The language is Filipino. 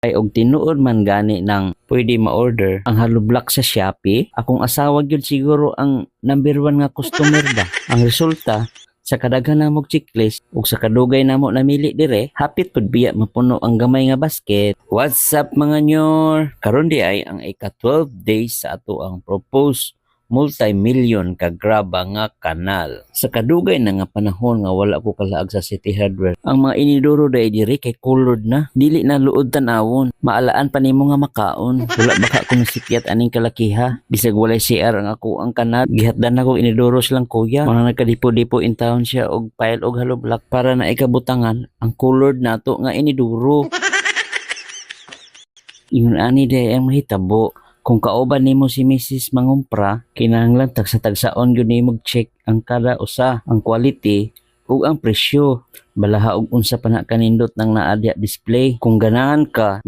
ay og tinuod man gani ng pwede ma-order ang hollow block sa Shopee, akong asawa gyud siguro ang number 1 nga customer ba. Ang resulta, sa kadaghan namog checklist ug sa kadugay namo namili dire, hapit pud biya mapuno ang gamay nga basket. What's up mga nyor? Karon di ay ang ika-12 days sa ato ang propose multi-million ka graba nga kanal. Sa kadugay na nga panahon nga wala ko kalaag sa City Hardware, ang mga inidoro dai diri kay colored na, dili na luod tan-awon, maalaan pa nimo nga makaon. Wala baka ko nasikyat aning kalakiha, bisag walay CR ang ako ang kanal, gihatdan ako inidoros lang kuya. Mga nagkadipo-dipo in town siya og pile og hollow block para na ikabutangan ang colored nato nga inidoro. Ingon ani day ang mahitabo. Kung kauban nimo si Mrs. Mangumpra, kinahanglan tagsa-tagsaon gyud nimo check ang kada usa, ang quality ug ang presyo. Balaha og unsa pa na kanindot nang naadya display. Kung ganahan ka